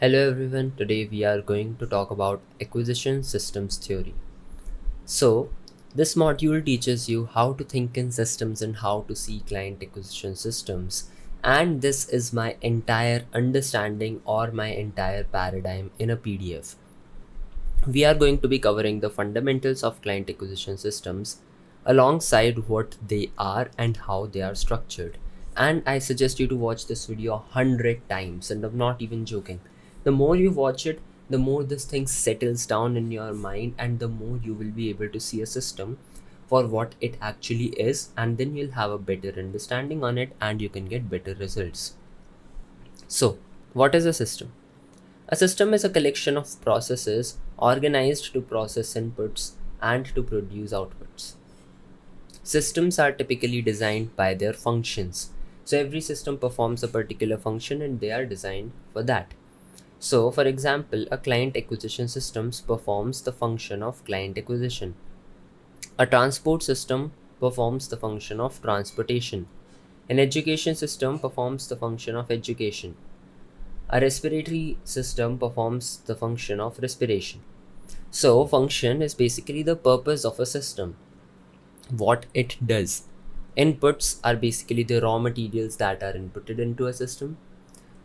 Hello everyone, today we are going to talk about acquisition systems theory. So, this module teaches you how to think in systems and how to see client acquisition systems. And this is my entire understanding or my entire paradigm in a PDF. We are going to be covering the fundamentals of client acquisition systems alongside what they are and how they are structured. And I suggest you to watch this video 100 times, and I'm not even joking. The more you watch it, the more this thing settles down in your mind, and the more you will be able to see a system for what it actually is, and then you'll have a better understanding on it and you can get better results. So, what is a system? A system is a collection of processes organized to process inputs and to produce outputs. Systems are typically designed by their functions. So every system performs a particular function and they are designed for that. So for example, a client acquisition system performs the function of client acquisition. A transport system performs the function of transportation. An education system performs the function of education. A respiratory system performs the function of respiration. So, function is basically the purpose of a system, what it does. Inputs are basically the raw materials that are inputted into a system.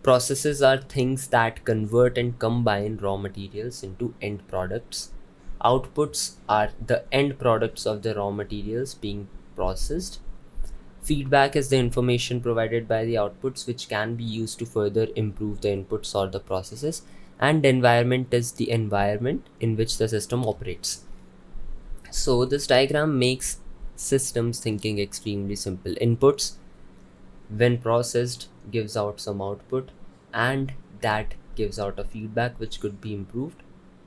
Processes are things that convert and combine raw materials into end products. Outputs are the end products of the raw materials being processed. Feedback is the information provided by the outputs which can be used to further improve the inputs or the processes, and environment is the environment in which the system operates. So this diagram makes systems thinking extremely simple. Inputs, when processed, gives out some output, and that gives out a feedback which could be improved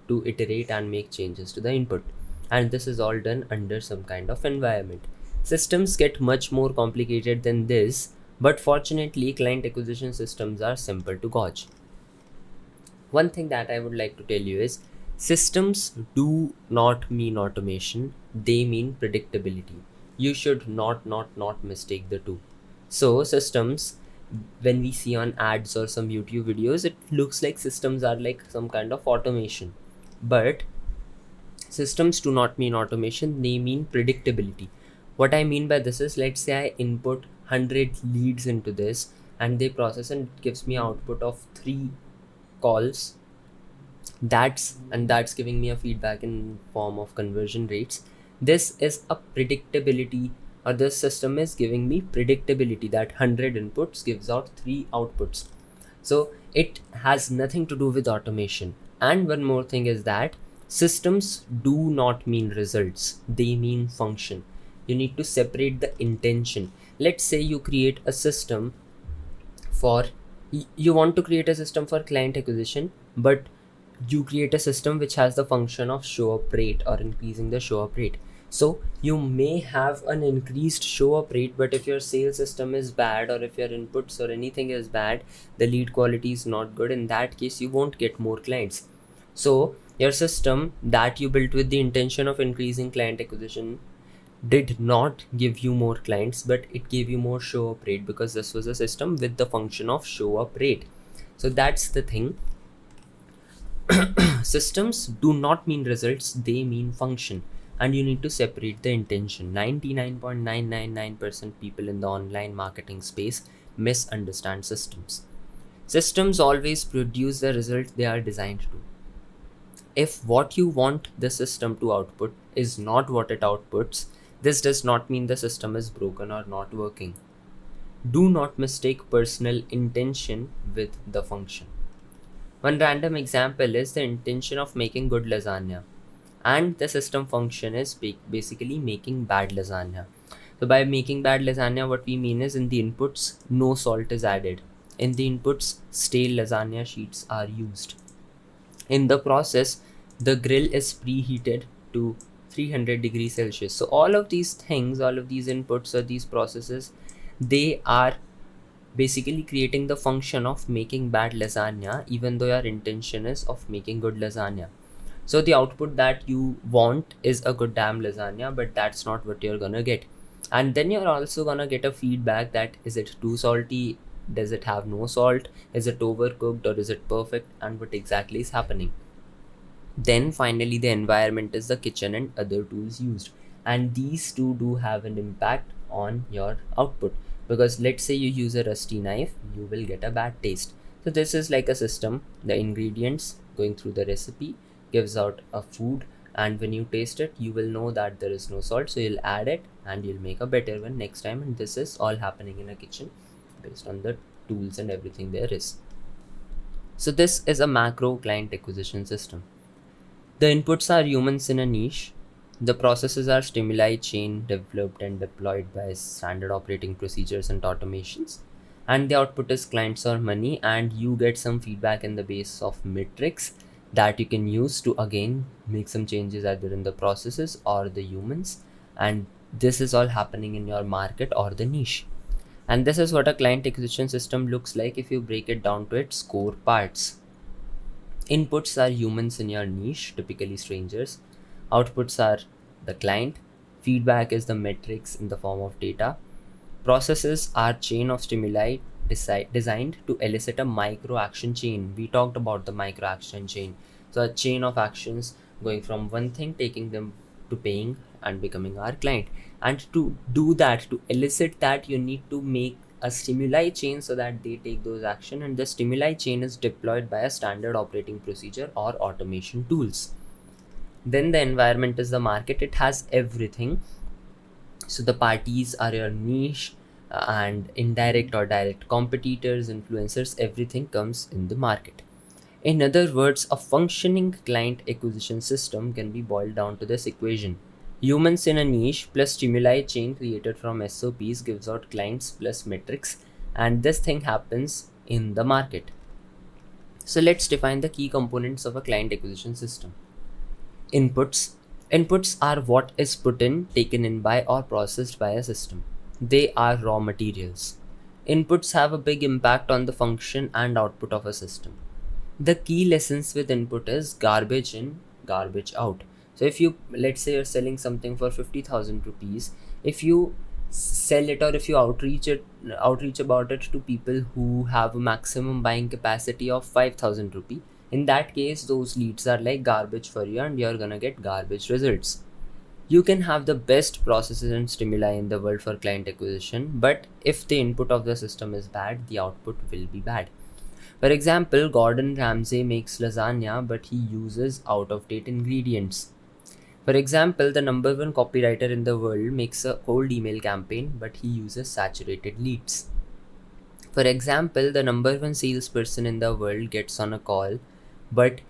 to iterate and make changes to the input. And this is all done under some kind of environment. Systems get much more complicated than this, but fortunately, client acquisition systems are simple to gauge. One thing that I would like to tell you is systems do not mean automation, they mean predictability. You should not mistake the two. So, systems, when we see on ads or some YouTube videos, it looks like systems are like some kind of automation. But systems do not mean automation, they mean predictability. What I mean by this is, let's say I input 100 leads into this and they process and it gives me output of 3 calls. That's giving me a feedback in form of conversion rates. This is a predictability, or this system is giving me predictability that 100 inputs gives out 3 outputs. So it has nothing to do with automation. And one more thing is that systems do not mean results, they mean function. You need to separate the intention. Let's say you create a system for you want to create a system for client acquisition, but you create a system which has the function of show up rate or increasing the show up rate. So you may have an increased show up rate, but if your sales system is bad or if your inputs or anything is bad, the lead quality is not good, in that case you won't get more clients. So your system that you built with the intention of increasing client acquisition did not give you more clients, but it gave you more show up rate because this was a system with the function of show up rate. So that's the thing. Systems do not mean results, they mean function, and you need to separate the intention. 99.999% people in the online marketing space misunderstand systems. Systems always produce the result they are designed to. If what you want the system to output is not what it outputs, this does not mean the system is broken or not working. Do not mistake personal intention with the function. One random example is the intention of making good lasagna, and the system function is basically making bad lasagna. So by making bad lasagna, what we mean is in the inputs, no salt is added. In the inputs, stale lasagna sheets are used. In the process, the grill is preheated to 300 degrees Celsius. So all of these things, all of these inputs or these processes, they are basically creating the function of making bad lasagna, even though your intention is of making good lasagna. So the output that you want is a good damn lasagna, but that's not what you're gonna get. And then you're also gonna get a feedback that is it too salty, Does it have no salt? Is it overcooked or is it perfect? And what exactly is happening? Then finally, the environment is the kitchen and other tools used. And these two do have an impact on your output. Because let's say you use a rusty knife, you will get a bad taste. So this is like a system. The ingredients going through the recipe gives out a food, and when you taste it, you will know that there is no salt. So you'll add it and you'll make a better one next time. And this is all happening in a kitchen based on the tools and everything there is. So this is a macro client acquisition system. The inputs are humans in a niche. The processes are stimuli chain developed and deployed by standard operating procedures and automations. And the output is clients or money, and you get some feedback in the base of metrics that you can use to again make some changes either in the processes or the humans. And this is all happening in your market or the niche. And this is what a client acquisition system looks like if you break it down to its core parts. Inputs are humans in your niche, typically strangers. Outputs are the client. Feedback is the metrics in the form of data. Processes are chain of stimuli designed to elicit a micro action chain. We talked about the micro action chain. So a chain of actions going from one thing, taking them to paying and becoming our client. And to do that, to elicit that, you need to make a stimuli chain so that they take those action, and the stimuli chain is deployed by a standard operating procedure or automation tools. Then the environment is the market. It has everything. So the parties are your niche, and indirect or direct competitors, influencers, everything comes in the market. In other words, a functioning client acquisition system can be boiled down to this equation. Humans in a niche plus stimuli chain created from SOPs gives out clients plus metrics, and this thing happens in the market. So let's define the key components of a client acquisition system. Inputs. Inputs are what is put in, taken in by, or processed by a system. They are raw materials. Inputs have a big impact on the function and output of a system. The key lessons with input is garbage in, garbage out. So if you, let's say you're selling something for 50,000 rupees, if you sell it or if you outreach about it to people who have a maximum buying capacity of 5,000 rupee, in that case those leads are like garbage for you and you're gonna get garbage results. You can have the best processes and stimuli in the world for client acquisition, but if the input of the system is bad, the output will be bad. For example, Gordon Ramsay makes lasagna, but he uses out of date ingredients. For example, the number one copywriter in the world makes a cold email campaign, but he uses saturated leads. For example, the number one salesperson in the world gets on a call, but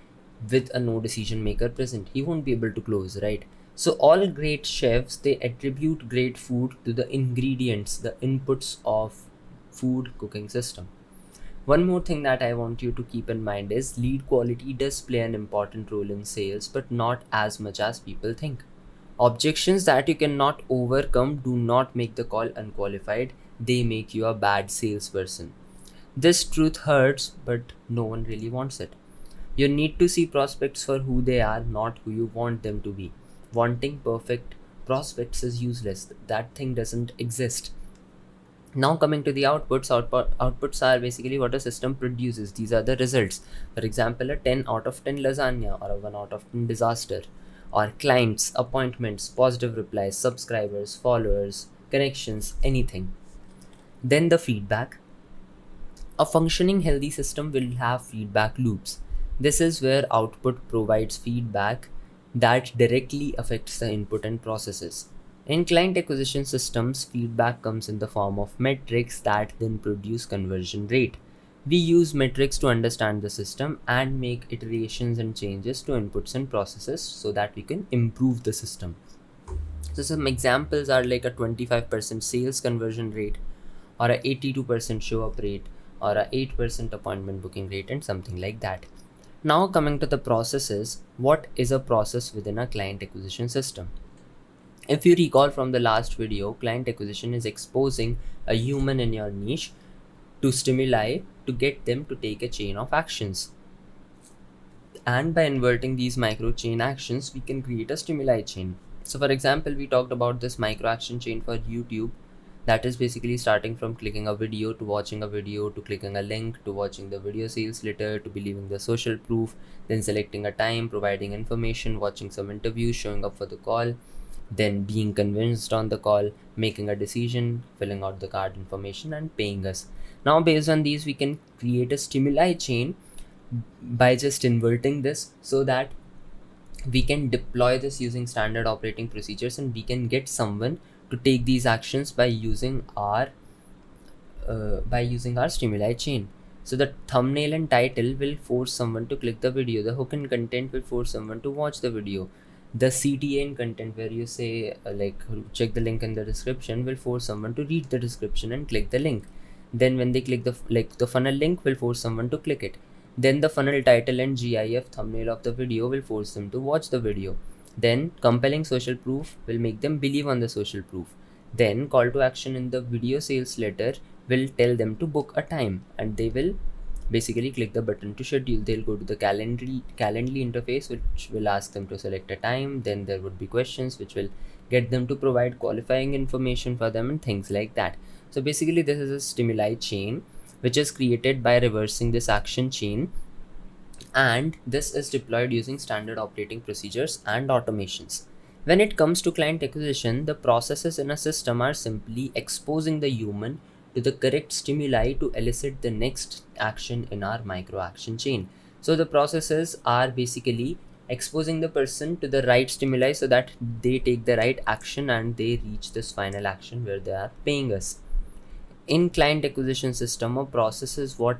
with a no decision maker present, he won't be able to close, right? So all great chefs, they attribute great food to the ingredients, the inputs of food cooking system. One more thing that I want you to keep in mind is lead quality does play an important role in sales, but not as much as people think. Objections that you cannot overcome do not make the call unqualified, they make you a bad salesperson. This truth hurts, but no one really wants it. You need to see prospects for who they are, not who you want them to be. Wanting perfect prospects is useless. That thing doesn't exist. Now coming to the outputs are basically what a system produces. These are the results. For example, a 10 out of 10 lasagna or a 1 out of 10 disaster, or clients, appointments, positive replies, subscribers, followers, connections, anything. Then the feedback. A functioning healthy system will have feedback loops. This is where output provides feedback that directly affects the input and processes. In client acquisition systems, feedback comes in the form of metrics that then produce conversion rate. We use metrics to understand the system and make iterations and changes to inputs and processes so that we can improve the system. So some examples are like a 25% sales conversion rate, or a 82% show up rate, or a 8% appointment booking rate, and something like that. Now coming to the processes, what is a process within a client acquisition system? If you recall from the last video, client acquisition is exposing a human in your niche to stimuli to get them to take a chain of actions. And by inverting these micro chain actions, we can create a stimuli chain. So for example, we talked about this micro action chain for YouTube. That is basically starting from clicking a video to watching a video to clicking a link to watching the video sales letter to believing the social proof, then selecting a time, providing information, watching some interviews, showing up for the call, then being convinced on the call, making a decision, filling out the card information, and paying us. Now, based on these, we can create a stimuli chain by just inverting this so that we can deploy this using standard operating procedures, and we can get someone to take these actions by using our stimuli chain. So the thumbnail and title will force someone to click the video. The hook and content will force someone to watch the video. The CTA and content, where you say check the link in the description, will force someone to read the description and click the link. Then when they click the funnel link will force someone to click it. Then the funnel title and GIF thumbnail of the video will force them to watch the video. Then compelling social proof will make them believe on the social proof. Then call to action in the video sales letter will tell them to book a time, and they will basically click the button to schedule. They'll go to the Calendly interface, which will ask them to select a time. Then there would be questions which will get them to provide qualifying information for them and things like that. So basically this is a stimuli chain which is created by reversing this action chain, and this is deployed using standard operating procedures and automations. When it comes to client acquisition, the processes in a system are simply exposing the human to the correct stimuli to elicit the next action in our micro action chain. So the processes are basically exposing the person to the right stimuli so that they take the right action and they reach this final action where they are paying us. In client acquisition system, a process is what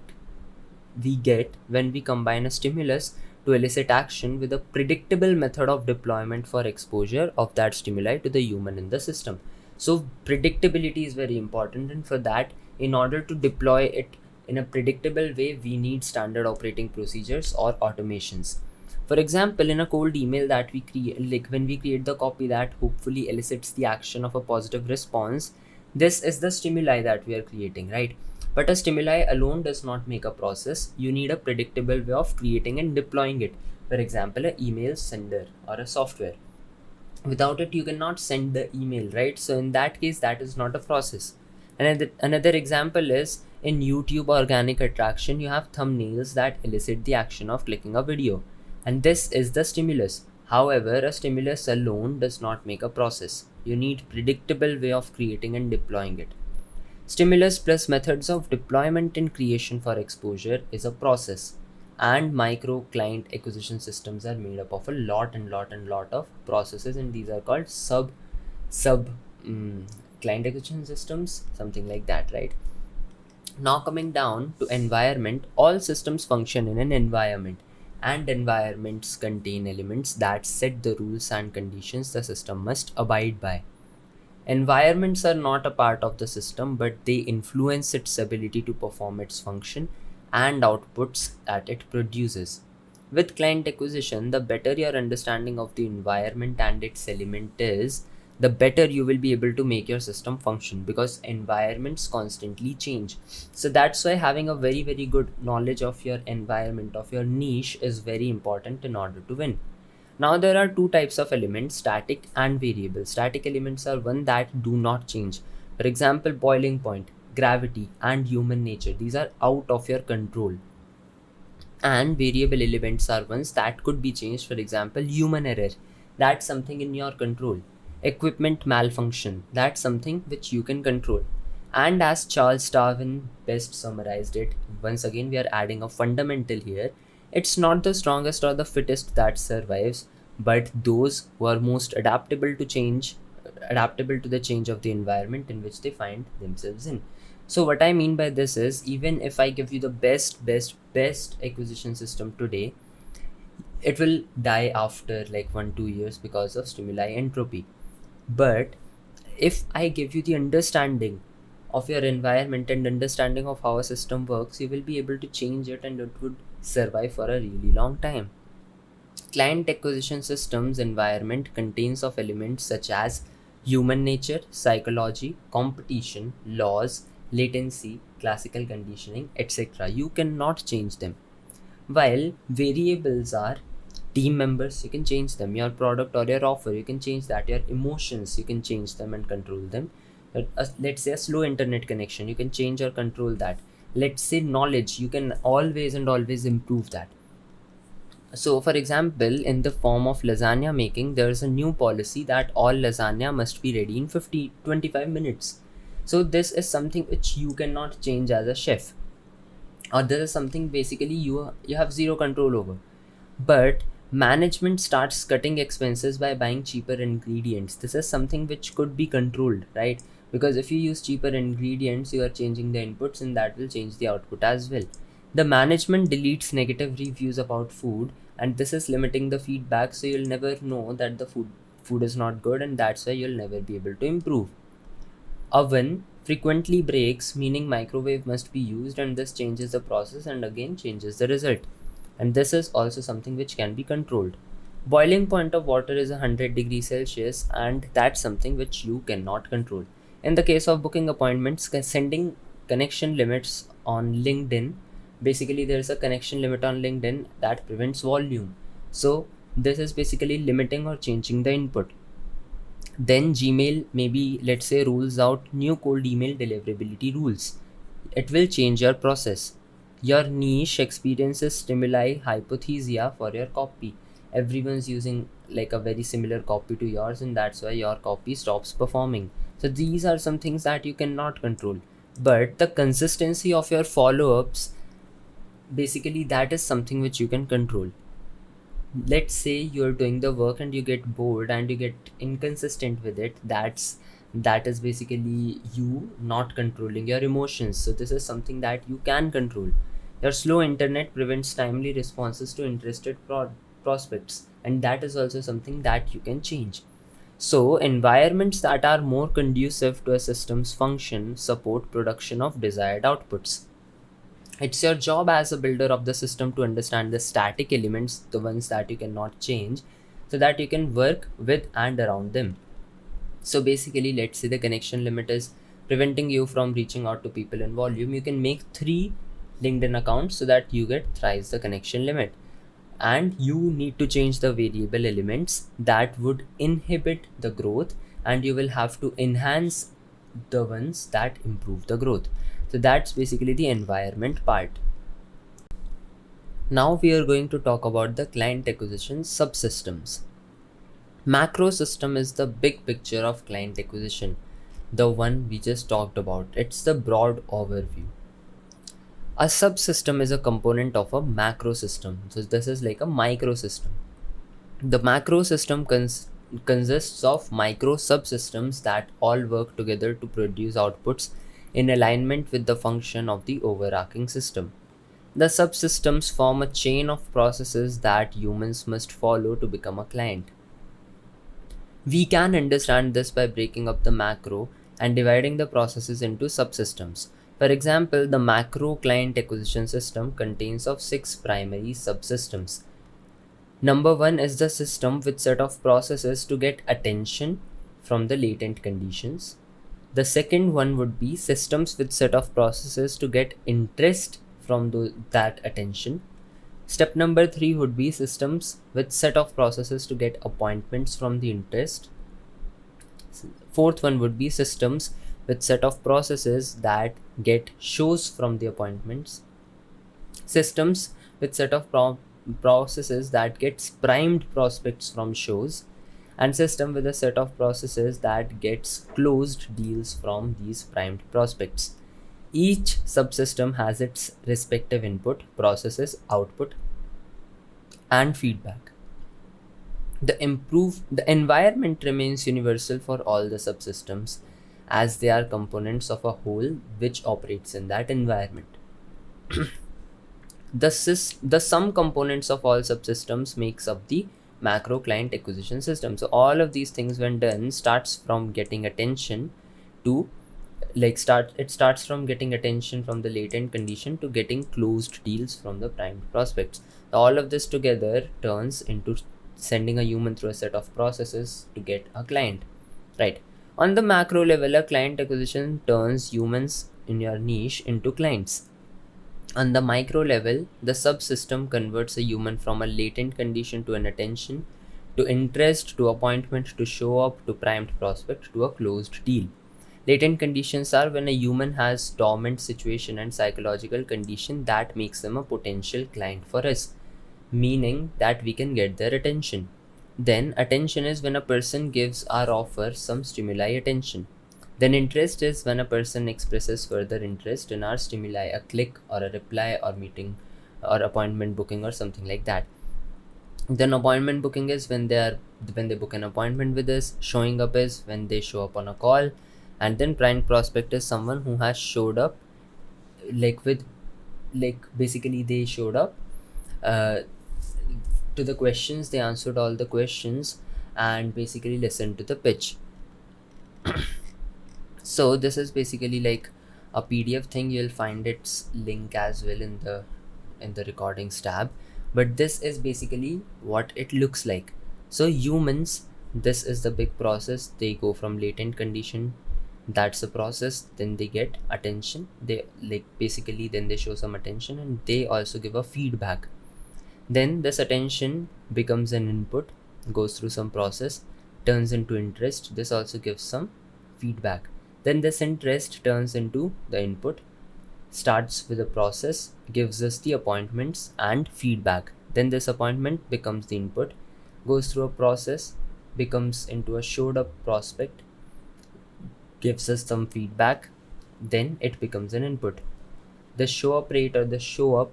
we get when we combine a stimulus to elicit action with a predictable method of deployment for exposure of that stimuli to the human in the system. So predictability is very important, and for that, in order to deploy it in a predictable way, we need standard operating procedures or automations. For example, in a cold email that we create, like when we create the copy that hopefully elicits the action of a positive response, this is the stimuli that we are creating, right? But a stimuli alone does not make a process. You need a predictable way of creating and deploying it. For example, an email sender or a software. Without it, you cannot send the email, right? So in that case, that is not a process. And another example is in YouTube organic attraction, you have thumbnails that elicit the action of clicking a video. And this is the stimulus. However, a stimulus alone does not make a process. You need predictable way of creating and deploying it. Stimulus plus methods of deployment and creation for exposure is a process, and micro client acquisition systems are made up of a lot of processes, and these are called sub client acquisition systems, something like that, right? Now coming down to environment, all systems function in an environment, and environments contain elements that set the rules and conditions the system must abide by. Environments are not a part of the system, but they influence its ability to perform its function and outputs that it produces. With client acquisition, the better your understanding of the environment and its element is, the better you will be able to make your system function, because environments constantly change. So that's why having a very, very good knowledge of your environment, of your niche, is very important in order to win. Now there are two types of elements, static and variable. Static elements are one that do not change. For example, boiling point, gravity, and human nature. These are out of your control. And variable elements are ones that could be changed. For example, human error. That's something in your control. Equipment malfunction. That's something which you can control. And as Charles Darwin best summarized it, once again we are adding a fundamental here. It's not the strongest or the fittest that survives, but those who are most adaptable to the change of the environment in which they find themselves in. So what I mean by this is, even if I give you the best acquisition system today, it will die after like 1-2 years because of stimuli entropy. But if I give you the understanding of your environment and understanding of how a system works, you will be able to change it and it would survive for a really long time. Client acquisition systems environment contains of elements such as human nature, psychology, competition, laws, latency, classical conditioning, etc. You cannot change them. While variables are team members, you can change them. Your product or your offer, you can change that. Your emotions, you can change them and control them. Let's say a slow internet connection, you can change or control that. Let's say knowledge, you can always and always improve that. So for example, in the form of lasagna making, there is a new policy that all lasagna must be ready in 25 minutes. So this is something which you cannot change as a chef, or this is something basically you have zero control over. But management starts cutting expenses by buying cheaper ingredients. This is something which could be controlled, right? Because if you use cheaper ingredients, you are changing the inputs and that will change the output as well. The management deletes negative reviews about food, and this is limiting the feedback, so you'll never know that the food is not good, and that's why you'll never be able to improve. Oven frequently breaks, meaning microwave must be used, and this changes the process and again changes the result. And this is also something which can be controlled. Boiling point of water is 100 degrees Celsius, and that's something which you cannot control. In the case of booking appointments, sending connection limits on LinkedIn, basically there is a connection limit on LinkedIn that prevents volume. So this is basically limiting or changing the input. Then Gmail maybe, let's say, rules out new cold email deliverability rules. It will change your process. Your niche experiences stimuli hypothesia for your copy. Everyone's using like a very similar copy to yours, and that's why your copy stops performing. So these are some things that you cannot control. But the consistency of your follow-ups, basically that is something which you can control. Let's say you're doing the work and you get bored and you get inconsistent with it. That is basically you not controlling your emotions. So this is something that you can control. Your slow internet prevents timely responses to interested prospects, and that is also something that you can change. So environments that are more conducive to a system's function support production of desired outputs. It's your job as a builder of the system to understand the static elements, the ones that you cannot change, so that you can work with and around them. So basically, let's say the connection limit is preventing you from reaching out to people in volume. You can make 3 LinkedIn accounts so that you get thrice the connection limit. And you need to change the variable elements that would inhibit the growth, and you will have to enhance the ones that improve the growth. So that's basically the environment part. Now we are going to talk about the client acquisition subsystems. Macro system is the big picture of client acquisition, the one we just talked about. It's the broad overview. A subsystem is a component of a macro system. So this is like a micro system. The macro system consists of micro subsystems that all work together to produce outputs in alignment with the function of the overarching system. The subsystems form a chain of processes that humans must follow to become a client. We can understand this by breaking up the macro and dividing the processes into subsystems. For example, the macro client acquisition system contains of 6 primary subsystems. Number 1 is the system with set of processes to get attention from the latent conditions. The second one would be systems with set of processes to get interest from that attention. Step number 3 would be systems with set of processes to get appointments from the interest. Fourth one would be systems with set of processes that get shows from the appointments. Systems with set of processes that gets primed prospects from shows, and system with a set of processes that gets closed deals from these primed prospects. Each subsystem has its respective input, processes, output, and feedback. The environment remains universal for all the subsystems, as they are components of a whole which operates in that environment. The sum components of all subsystems makes up the macro client acquisition system. So all of these things, when done, starts from getting attention to it starts from getting attention from the latent condition to getting closed deals from the primed prospects. All of this together turns into sending a human through a set of processes to get a client, right? On the macro level, a client acquisition turns humans in your niche into clients. On the micro level, the subsystem converts a human from a latent condition to an attention, to interest, to appointment, to show up, to primed prospect, to a closed deal. Latent conditions are when a human has dormant situation and psychological condition that makes them a potential client for us, meaning that we can get their attention. Then attention is when a person gives our offer some stimuli attention. Then interest is when a person expresses further interest in our stimuli, a click or a reply or meeting or appointment booking or something like that. Then appointment booking is when they book an appointment with us. Showing up is when they show up on a call. And then prime prospect is someone who has showed up with basically they showed up uh, to the questions, they answered all the questions and basically listened to the pitch. So this is basically like a PDF thing. You'll find its link as well in the recordings tab, but this is basically what it looks like. So humans, this is the big process. They go from latent condition, that's the process, then they get attention, they basically then they show some attention and they also give a feedback. Then this attention becomes an input, goes through some process, turns into interest. This also gives some feedback. Then this interest turns into the input, starts with a process, gives us the appointments and feedback. Then this appointment becomes the input, goes through a process, becomes into a showed up prospect, gives us some feedback, then it becomes an input. The show up rate or the show up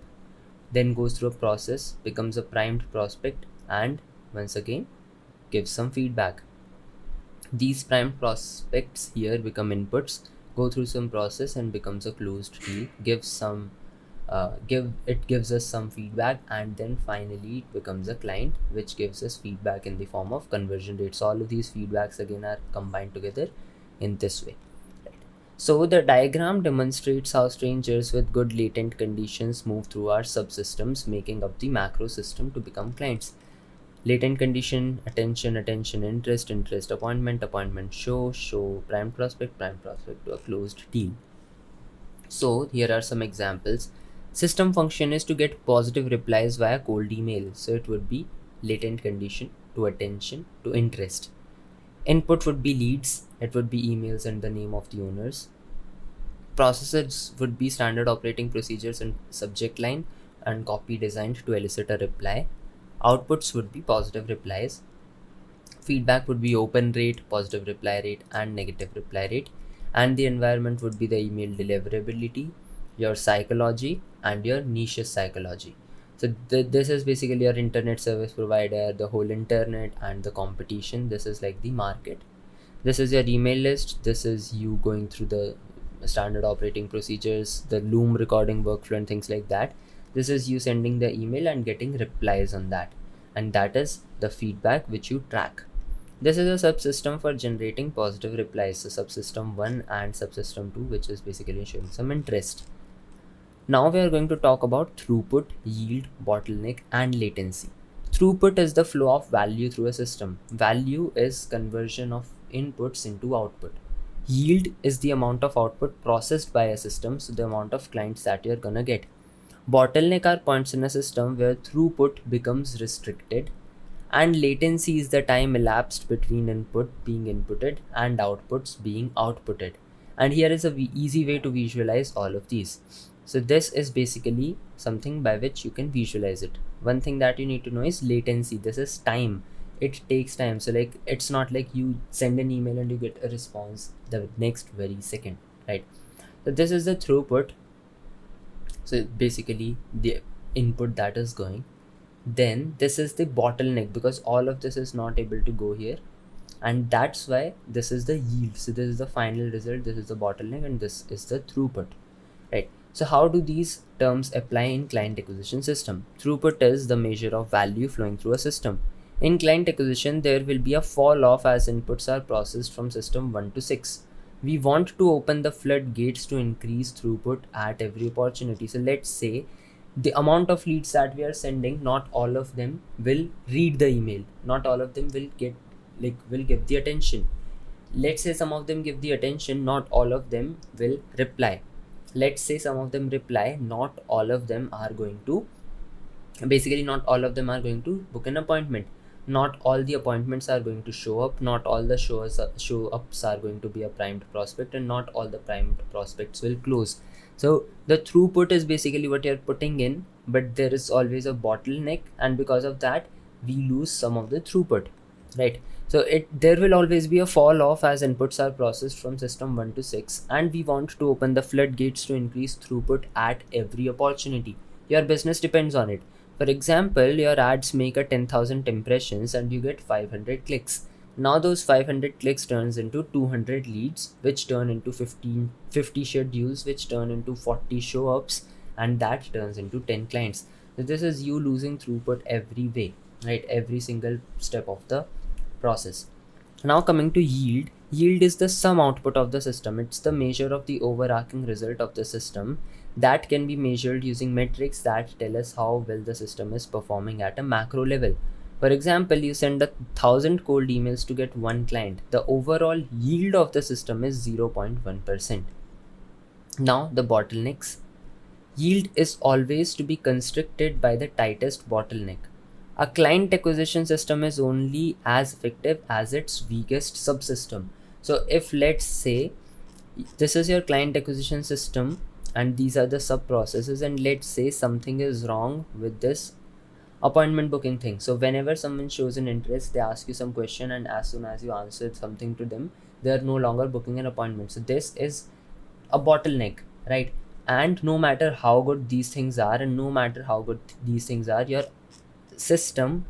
then goes through a process, becomes a primed prospect, and once again gives some feedback. These primed prospects here become inputs, go through some process and becomes a closed deal, gives us some feedback, and then finally it becomes a client which gives us feedback in the form of conversion rates. All of these feedbacks again are combined together in this way. So the diagram demonstrates how strangers with good latent conditions move through our subsystems, making up the macro system to become clients. Latent condition, attention, interest, appointment, show, prime prospect to a closed deal. So here are some examples. System function is to get positive replies via cold email. So it would be latent condition to attention to interest. Input would be leads, it would be emails and the name of the owners. Processes would be standard operating procedures and subject line and copy designed to elicit a reply. Outputs would be positive replies. Feedback would be open rate, positive reply rate, and negative reply rate. And the environment would be the email deliverability, your psychology, and your niche psychology. So this is basically your internet service provider, the whole internet, and the competition. This is like the market. This is your email list. This is you going through the standard operating procedures, the Loom recording workflow, and things like that. This is you sending the email and getting replies on that. And that is the feedback which you track. This is a subsystem for generating positive replies. So subsystem 1 and subsystem 2, which is basically showing some interest. Now we are going to talk about throughput, yield, bottleneck, and latency. Throughput is the flow of value through a system. Value is conversion of inputs into output. Yield is the amount of output processed by a system, so the amount of clients that you're gonna get. Bottleneck are points in a system where throughput becomes restricted, and latency is the time elapsed between input being inputted and outputs being outputted. And here is a easy way to visualize all of these. So this is basically something by which you can visualize it. One thing that you need to know is latency. This is time. It takes time. So like it's not like you send an email and you get a response the next very second, right? So this is the throughput. So basically the input that is going. Then this is the bottleneck, because all of this is not able to go here, and that's why this is the yield. So this is the final result, this is the bottleneck, and this is the throughput, right? So how do these terms apply in client acquisition system? Throughput is the measure of value flowing through a system. In client acquisition, there will be a fall off as inputs are processed from system 1 to 6. We want to open the floodgates to increase throughput at every opportunity. So let's say the amount of leads that we are sending, not all of them will read the email, not all of them will give the attention. Let's say some of them give the attention, not all of them will reply. Let's say some of them reply, not all of them are going to book an appointment. not all the appointments are going to show up, not all the show ups are going to be a primed prospect, and not all the primed prospects will close. So the throughput is basically what you're putting in, but there is always a bottleneck, and because of that we lose some of the throughput, right? So there will always be a fall off as inputs are processed from system 1 to 6, and we want to open the floodgates to increase throughput at every opportunity. Your business depends on it. For example, your ads make a 10,000 impressions and you get 500 clicks. Now those 500 clicks turns into 200 leads, which turn into 50 schedules, which turn into 40 show ups, and that turns into 10 clients. So this is you losing throughput every way, right? Every single step of the process. Now coming to yield. Yield is the sum output of the system. It's the measure of the overarching result of the system that can be measured using metrics that tell us how well the system is performing at a macro level. For example, you send 1,000 cold emails to get one client. The overall yield of the system is 0.1%. Now the bottlenecks. Yield is always to be constricted by the tightest bottleneck. A client acquisition system is only as effective as its weakest subsystem. So if, let's say, this is your client acquisition system and these are the sub processes, and let's say something is wrong with this appointment booking thing. So whenever someone shows an interest, they ask you some question, and as soon as you answer something to them, they are no longer booking an appointment. So this is a bottleneck, right? And no matter how good these things are, and no matter how good these things are, your system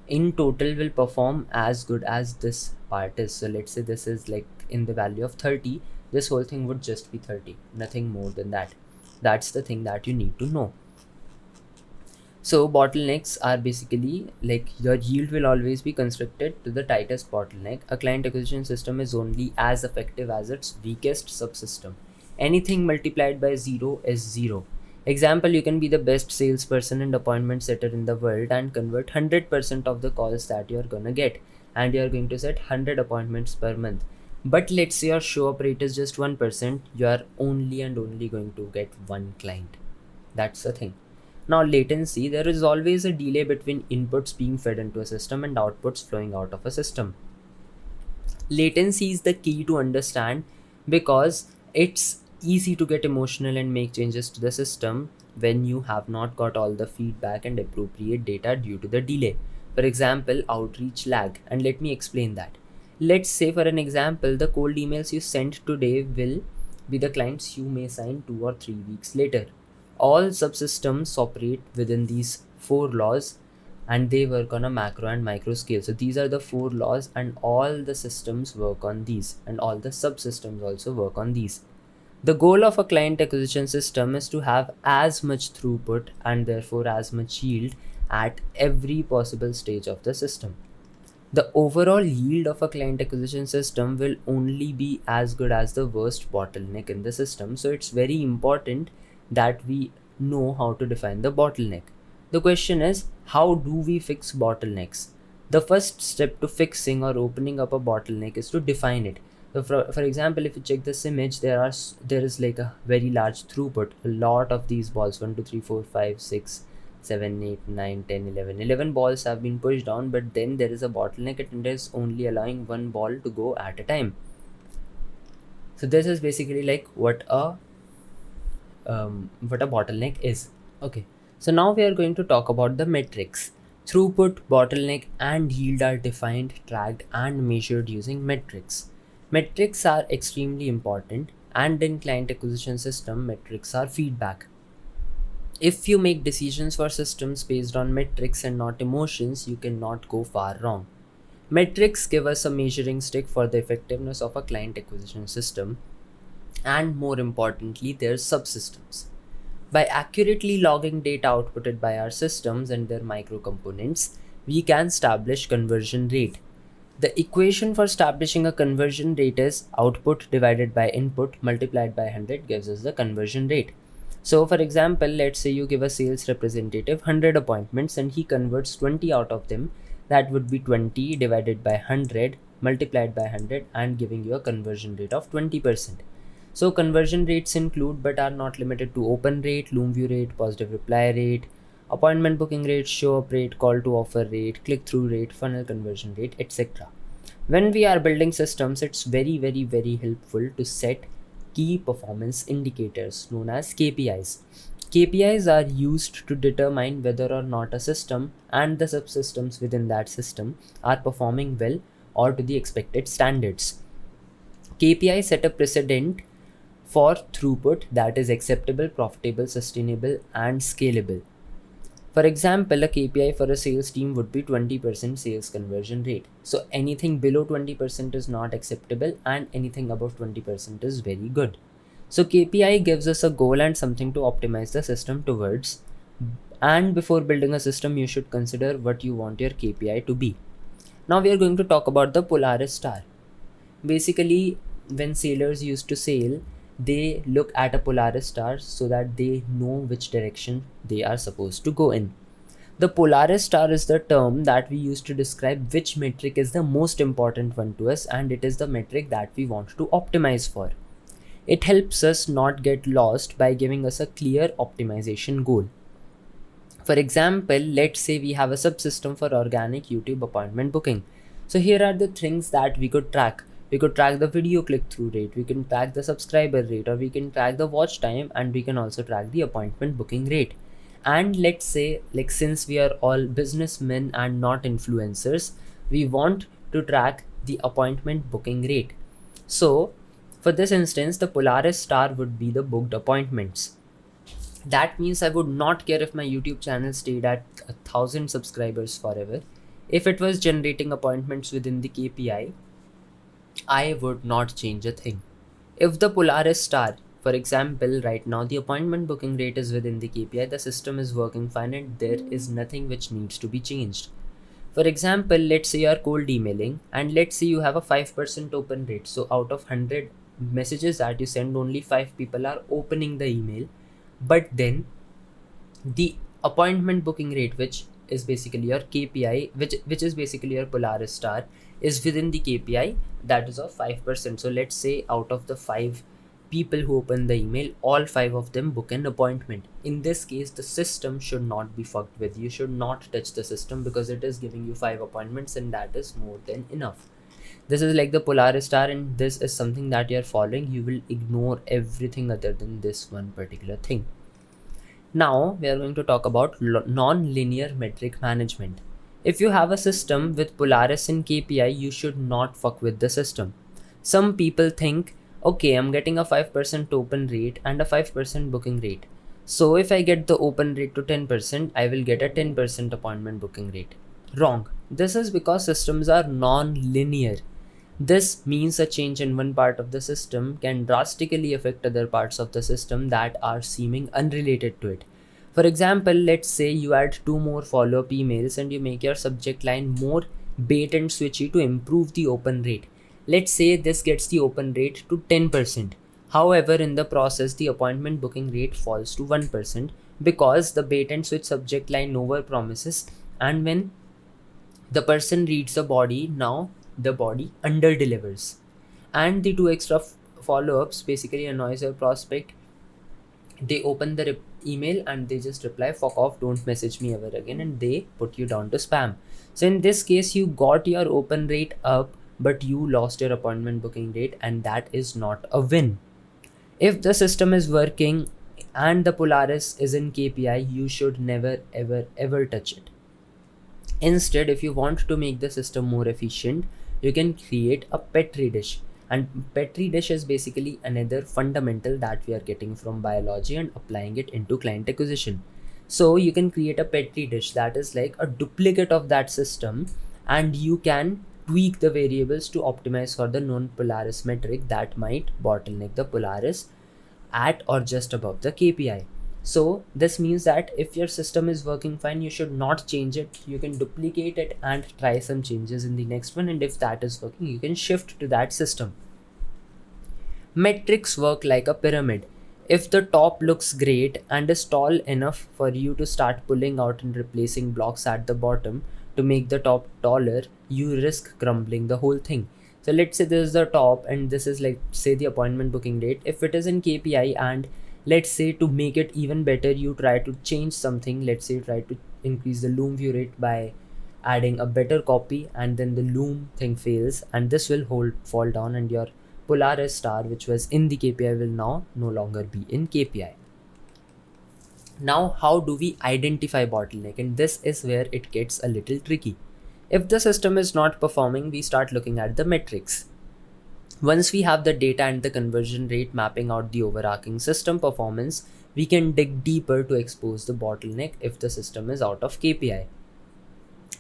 in total will perform as good as this part is. So let's say this is like in the value of 30, this whole thing would just be 30, nothing more than that. That's the thing that you need to know. So bottlenecks are basically like your yield will always be constricted to the tightest bottleneck. A client acquisition system is only as effective as its weakest subsystem. Anything multiplied by 0 is 0. Example, you can be the best salesperson and appointment setter in the world and convert 100% of the calls that you're gonna get, and you're going to set 100 appointments per month. But let's say your show up rate is just 1%, you are only and only going to get one client. That's the thing. Now latency, there is always a delay between inputs being fed into a system and outputs flowing out of a system. Latency is the key to understand because it's easy to get emotional and make changes to the system when you have not got all the feedback and appropriate data due to the delay. For example, outreach lag, and let me explain that. Let's say for an example, the cold emails you sent today will be the clients you may sign 2 or 3 weeks later. All subsystems operate within these 4 laws, and they work on a macro and micro scale. So these are the 4 laws, and all the systems work on these, and all the subsystems also work on these. The goal of a client acquisition system is to have as much throughput and therefore as much yield at every possible stage of the system. The overall yield of a client acquisition system will only be as good as the worst bottleneck in the system. So it's very important that we know how to define the bottleneck. The question is, how do we fix bottlenecks? The first step to fixing or opening up a bottleneck is to define it. So for example, if you check this image, there is like a very large throughput. A lot of these balls, 1 2 3 4 5 6 7 8 9 10 11 balls have been pushed down, but then there is a bottleneck and it is only allowing one ball to go at a time. So this is basically like what a bottleneck is. Okay, so now we are going to talk about the metrics. Throughput, bottleneck, and yield are defined, tracked, and measured using metrics. Metrics are extremely important, and in client acquisition system, metrics are feedback. If you make decisions for systems based on metrics and not emotions, you cannot go far wrong. Metrics give us a measuring stick for the effectiveness of a client acquisition system, and more importantly, their subsystems. By accurately logging data outputted by our systems and their micro components, we can establish conversion rate. The equation for establishing a conversion rate is output divided by input multiplied by 100 gives us the conversion rate. So for example, let's say you give a sales representative 100 appointments and he converts 20 out of them. That would be 20 divided by 100 multiplied by 100 and giving you a conversion rate of 20%. So conversion rates include but are not limited to open rate, loom view rate, positive reply rate, appointment booking rate, show up rate, call to offer rate, click through rate, funnel conversion rate, etc. When we are building systems, it's very helpful to set key performance indicators known as KPIs. KPIs are used to determine whether or not a system and the subsystems within that system are performing well or to the expected standards. KPIs set a precedent for throughput that is acceptable, profitable, sustainable, and scalable. For example, a KPI for a sales team would be 20% sales conversion rate. So anything below 20% is not acceptable and anything above 20% is very good. So KPI gives us a goal and something to optimize the system towards. And before building a system, you should consider what you want your KPI to be. Now we are going to talk about the Polaris star. Basically, when sailors used to sail, they look at a Polaris star so that they know which direction they are supposed to go in. The Polaris star is the term that we use to describe which metric is the most important one to us, and it is the metric that we want to optimize for. It helps us not get lost by giving us a clear optimization goal. For example, let's say we have a subsystem for organic YouTube appointment booking. So here are the things that we could track. We could track the video click-through rate, we can track the subscriber rate, or we can track the watch time, and we can also track the appointment booking rate. And let's say, like, since we are all businessmen and not influencers, we want to track the appointment booking rate. So for this instance, the Polaris star would be the booked appointments. That means I would not care if my YouTube channel stayed at 1,000 subscribers forever. If it was generating appointments within the KPI, I would not change a thing. If the Polaris star, for example, right now the appointment booking rate is within the KPI, the system is working fine and there is nothing which needs to be changed. For example, let's say you are cold emailing and let's say you have a 5% open rate. So out of 100 messages that you send, only 5 people are opening the email. But then the appointment booking rate, which is basically your KPI, which is basically your Polaris star, is within the KPI that is of 5%. So let's say out of the 5 people who open the email, all 5 of them book an appointment. In this case, the system should not be fucked with. You should not touch the system because it is giving you 5 appointments and that is more than enough. This is like the Polaris star, and this is something that you are following. You will ignore everything other than this one particular thing. Now we are going to talk about non-linear metric management. If you have a system with Polaris and KPI, you should not fuck with the system. Some people think, okay, I'm getting a 5% open rate and a 5% booking rate. So if I get the open rate to 10%, I will get a 10% appointment booking rate. Wrong. This is because systems are non-linear. This means a change in one part of the system can drastically affect other parts of the system that are seeming unrelated to it. For example, let's say you add 2 more follow-up emails and you make your subject line more bait and switchy to improve the open rate. Let's say this gets the open rate to 10%. However, in the process, the appointment booking rate falls to 1% because the bait and switch subject line over promises, and when the person reads the body, now the body under delivers, and the 2 extra follow-ups basically annoys your prospect. They open the email and they just reply, fuck off, don't message me ever again, and they put you down to spam. So in this case, you got your open rate up but you lost your appointment booking rate, and that is not a win. If the system is working and the Polaris is in KPI, you should never ever touch it. Instead, if you want to make the system more efficient, you can create a Petri dish. And Petri dish is basically another fundamental that we are getting from biology and applying it into client acquisition. So you can create a Petri dish that is like a duplicate of that system, and you can tweak the variables to optimize for the non-Polaris metric that might bottleneck the Polaris at or just above the KPI. So this means that if your system is working fine, you should not change it. You can duplicate it and try some changes in the next one, and if that is working, you can shift to that system. Metrics work like a pyramid. If the top looks great and is tall enough for you to start pulling out and replacing blocks at the bottom to make the top taller, you risk crumbling the whole thing. So let's say this is the top and this is, like, say, the appointment booking rate. If it is in KPI and let's say to make it even better, you try to change something. Let's say you try to increase the loom view rate by adding a better copy, and then the loom thing fails, and this will fall down, and your Polaris star, which was in the KPI, will now no longer be in KPI. Now, how do we identify bottleneck? And this is where it gets a little tricky. If the system is not performing, we start looking at the metrics. Once we have the data and the conversion rate mapping out the overarching system performance, we can dig deeper to expose the bottleneck if the system is out of KPI.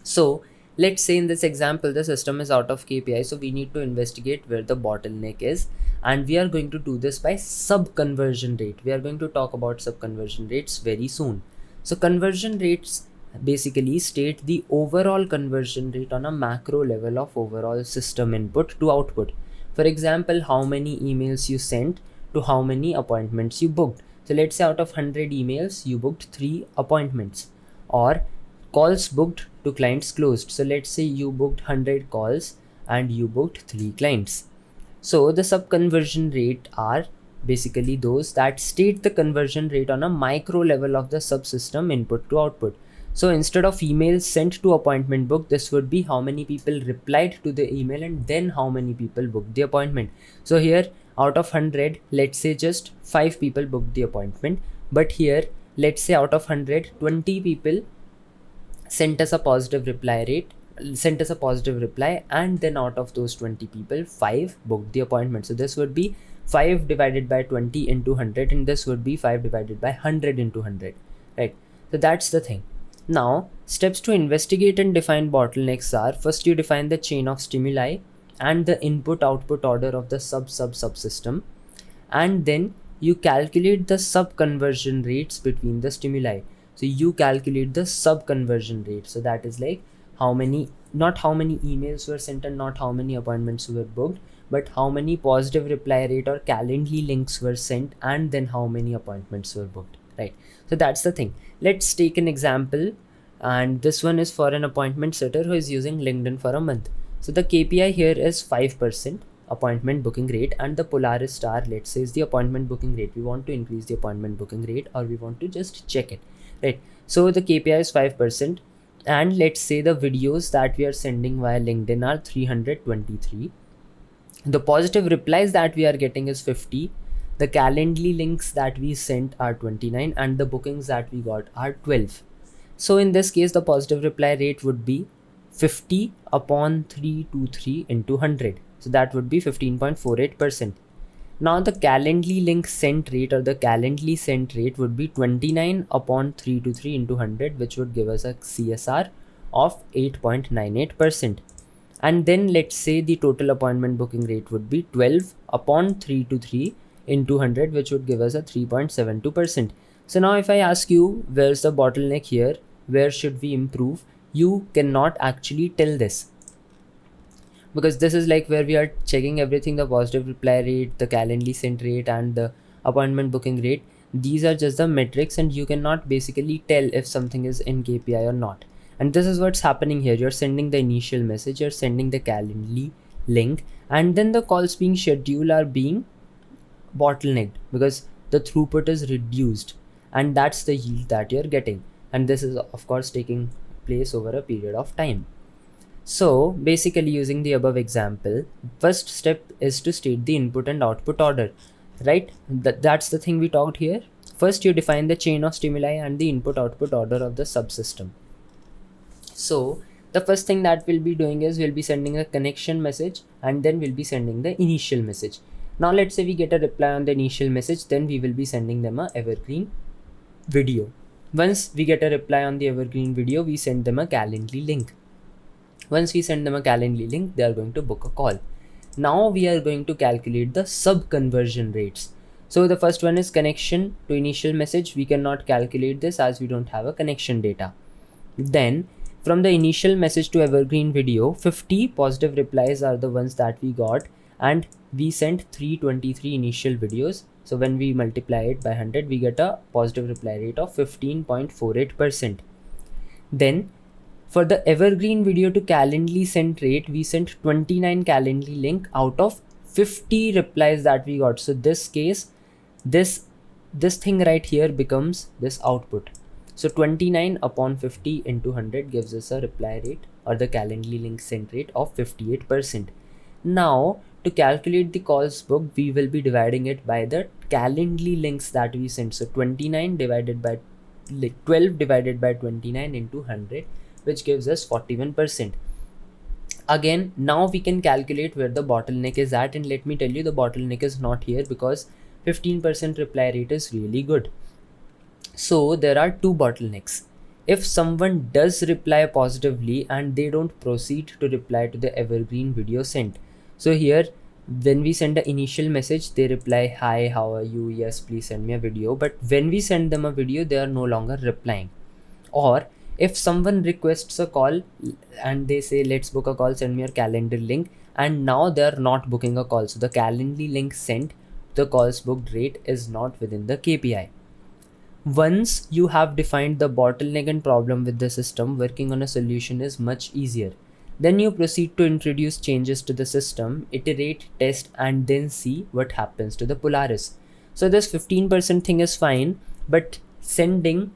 So let's say in this example, the system is out of KPI, so we need to investigate where the bottleneck is, and we are going to do this by sub-conversion rate. We are going to talk about sub-conversion rates very soon. So conversion rates basically state the overall conversion rate on a macro level of overall system input to output. For example, how many emails you sent to how many appointments you booked. So let's say out of 100 emails, you booked 3 appointments, or calls booked to clients closed. So let's say you booked 100 calls and you booked 3 clients. So the sub conversion rate are basically those that state the conversion rate on a micro level of the subsystem input to output. So instead of emails sent to appointment book, this would be how many people replied to the email and then how many people booked the appointment. So here out of 100, let's say just 5 people booked the appointment, but here let's say out of 100, 20 people sent us a positive reply, and then out of those 20 people, 5 booked the appointment. So this would be 5 divided by 20 into 100, and this would be 5 divided by 100 into 100, right? So that's the thing. Now, steps to investigate and define bottlenecks are: first you define the chain of stimuli and the input-output order of the subsystem, and then you calculate the sub-conversion rates between the stimuli. So you calculate the sub-conversion rate. So that is like not how many emails were sent and not how many appointments were booked, but how many positive reply rate or Calendly links were sent and then how many appointments were booked, right? So that's the thing. Let's take an example, and this one is for an appointment setter who is using LinkedIn for a month. So the KPI here is 5% appointment booking rate, and the Polaris star, let's say, is the appointment booking rate. We want to increase the appointment booking rate, or we want to just check it, right? So the KPI is 5%, and let's say the videos that we are sending via LinkedIn are 323. The positive replies that we are getting is 50. The Calendly links that we sent are 29, and the bookings that we got are 12. So in this case, the positive reply rate would be 50 upon 323 into 100. So that would be 15.48%. Now the Calendly link sent rate or the Calendly sent rate would be 29 upon 323 into 100, which would give us a CSR of 8.98%. And then let's say the total appointment booking rate would be 12 upon 323 into 100, which would give us a 3.72%. So now if I ask you, where's the bottleneck here? Where should we improve? You cannot actually tell this, because this is like where we are checking everything: the positive reply rate, the Calendly sent rate, and the appointment booking rate. These are just the metrics, and you cannot basically tell if something is in KPI or not. And this is what's happening here. You're sending the initial message, you're sending the Calendly link, and then the calls being scheduled are being bottlenecked because the throughput is reduced, and that's the yield that you're getting. And this is of course taking place over a period of time. So basically, using the above example, first step is to state the input and output order, right? That's the thing we talked here. First, you define the chain of stimuli and the input output order of the subsystem. So the first thing that we'll be doing is we'll be sending a connection message, and then we'll be sending the initial message. Now let's say we get a reply on the initial message, then we will be sending them a evergreen video. Once we get a reply on the evergreen video, we send them a Calendly link. Once we send them a Calendly link, they are going to book a call. Now we are going to calculate the sub conversion rates. So the first one is connection to initial message. We cannot calculate this as we don't have a connection data. Then from the initial message to evergreen video, 50 positive replies are the ones that we got, and we sent 323 initial videos. So when we multiply it by 100, we get a positive reply rate of 15.48%. Then for the evergreen video to Calendly sent rate, we sent 29 Calendly link out of 50 replies that we got. So this case, this this thing right here becomes this output. So 29 upon 50 into 100 gives us a reply rate or the Calendly link sent rate of 58%. Now to calculate the calls booked, we will be dividing it by the Calendly links that we sent. So 29 divided by 12 divided by 29 into 100, which gives us 41%. Again, now we can calculate where the bottleneck is at, and let me tell you, the bottleneck is not here because 15% reply rate is really good. So there are two bottlenecks. If someone does reply positively and they don't proceed to reply to the evergreen video sent. So here, when we send the initial message, they reply, "Hi, how are you? Yes, please send me a video." But when we send them a video, they are no longer replying. Or if someone requests a call and they say, "Let's book a call, send me your calendar link," and now they are not booking a call. So the Calendly link sent, the calls booked rate is not within the KPI. Once you have defined the bottleneck and problem with the system, working on a solution is much easier. Then you proceed to introduce changes to the system, iterate, test, and then see what happens to the Polaris. So this 15% thing is fine, but sending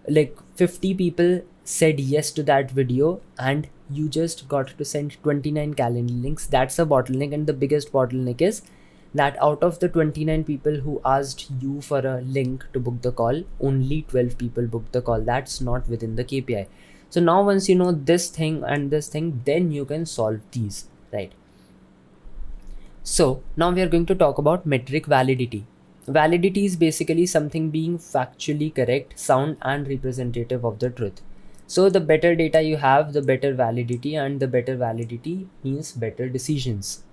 like 50 people said yes to that video and you just got to send 29 calendar links. That's a bottleneck, and the biggest bottleneck is that out of the 29 people who asked you for a link to book the call, only 12 people booked the call. That's not within the KPI. So now once you know this thing and this thing, then you can solve these, right? So now we are going to talk about metric validity. Validity is basically something being factually correct, sound, and representative of the truth. So the better data you have, the better validity, and the better validity means better decisions.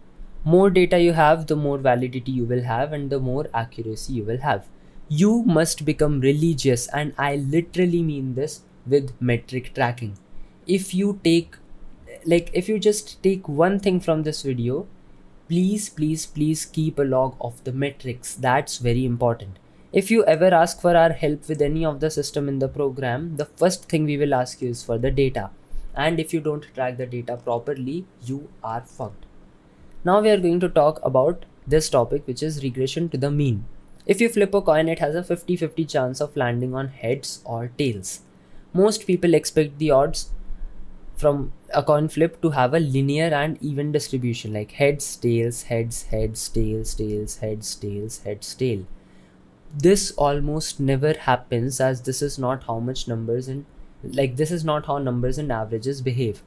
More data you have, the more validity you will have, and the more accuracy you will have. You must become religious, and I literally mean this, with metric tracking. If you just take one thing from this video, please keep a log of the metrics. That's very important. If you ever ask for our help with any of the system in the program, the first thing we will ask you is for the data. And if you don't track the data properly, you are fucked. Now we are going to talk about this topic, which is regression to the mean. If you flip a coin, it has a 50-50 chance of landing on heads or tails. Most people expect the odds from a coin flip to have a linear and even distribution, like heads, tails, heads, heads, tails, tails, heads, tails, heads, tail. This almost never happens, as this is not how numbers and averages behave.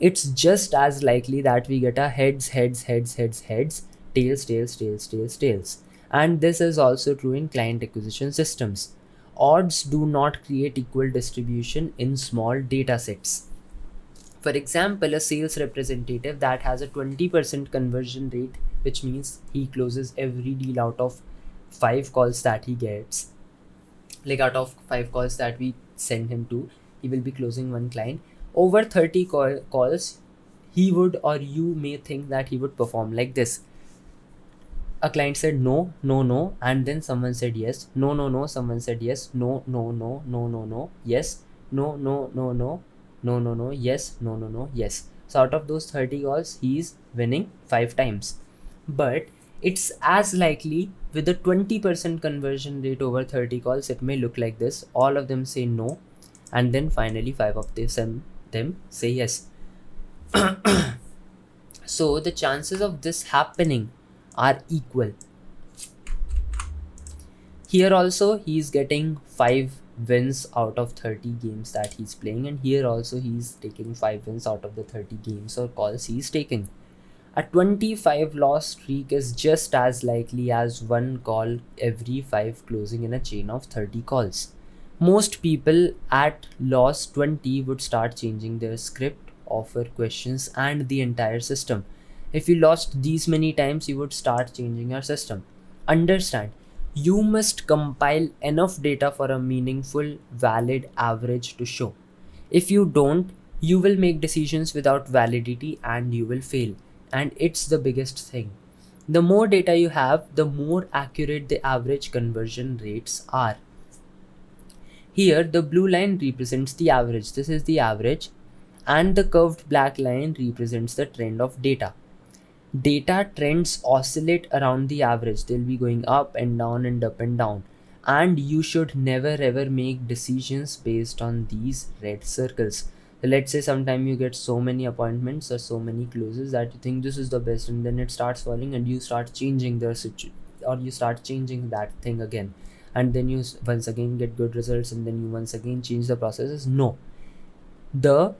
It's just as likely that we get a heads, heads, heads, heads, heads, tails, tails, tails, tails, tails. And this is also true in client acquisition systems. Odds do not create equal distribution in small data sets. For example, a sales representative that has a 20% conversion rate, which means he closes every deal out of 5 calls that he gets. Like out of 5 calls that we send him to, he will be closing one client. Over 30 calls, he would, or you may think that he would perform like this. A client said no, no, no, and then someone said yes. No, no, no, someone said yes. No, no, no, no, no, no, yes. No, no, no, no, no, no, no, yes. No, no, no, yes. So out of those 30 calls, he's winning 5 times. But it's as likely with a 20% conversion rate over 30 calls, it may look like this. All of them say no, and then finally 5 of them say yes. So the chances of this happening are equal. Here also he's getting 5 wins out of 30 games that he's playing, and here also he's taking 5 wins out of the 30 games or calls he's taking. A 25 loss streak is just as likely as 1 call every 5 closing in a chain of 30 calls. Most people at loss 20 would start changing their script, offer, questions, and the entire system. If you lost these many times, you would start changing your system. Understand, you must compile enough data for a meaningful, valid average to show. If you don't, you will make decisions without validity and you will fail. And it's the biggest thing. The more data you have, the more accurate the average conversion rates are. Here, the blue line represents the average. This is the average. And the curved black line represents the trend of data. Data trends oscillate around the average. They'll be going up and down and up and down. and you should never ever make decisions based on these red circles. So let's say sometime you get so many appointments or so many closes that you think this is the best, and then it starts falling and you start changing the situation, or you start changing that thing again, and then you once again get good results, and then you once again change the processes. No, the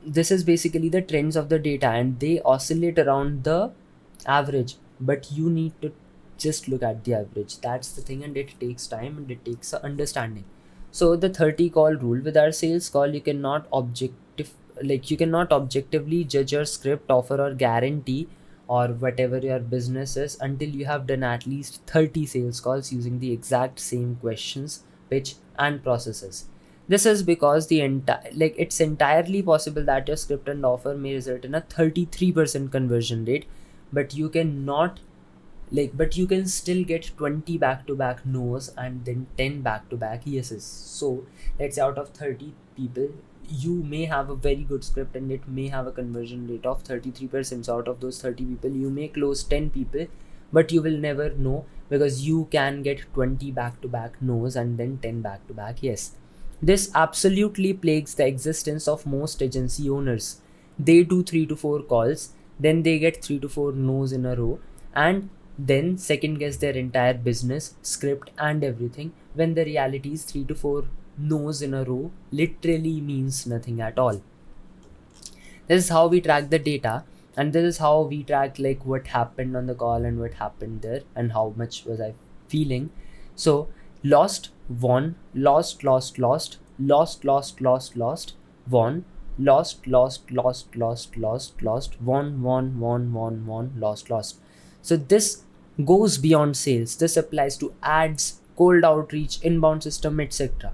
this is basically the trends of the data, and they oscillate around the average, but you need to just look at the average. That's the thing, and it takes time and it takes a understanding. So the 30 call rule: with our sales call, you cannot objectively judge your script, offer, or guarantee, or whatever your business is, until you have done at least 30 sales calls using the exact same questions, pitch, and processes. This is because it's entirely possible that your script and offer may result in a 33% conversion rate, but you cannot but you can still get 20 back to back no's and then 10 back to back yeses. So let's say out of 30 people, you may have a very good script and it may have a conversion rate of 33%. So out of those 30 people, you may close 10 people, but you will never know, because you can get 20 back to back no's and then 10 back to back yes. This absolutely plagues the existence of most agency owners. They do 3 to 4 calls, then they get 3 to 4 no's in a row, and then second guess their entire business, script, and everything, when the reality is 3 to 4 no's in a row literally means nothing at all. This is how we track the data, and this is how we track what happened on the call and what happened there and how much was I feeling. So lost, won, lost, lost, lost, lost, lost, lost, lost, won, lost, lost, lost, lost, lost, lost, won, won, won, won, won, lost, lost. So this goes beyond sales. This applies to ads, cold outreach, inbound system, etc.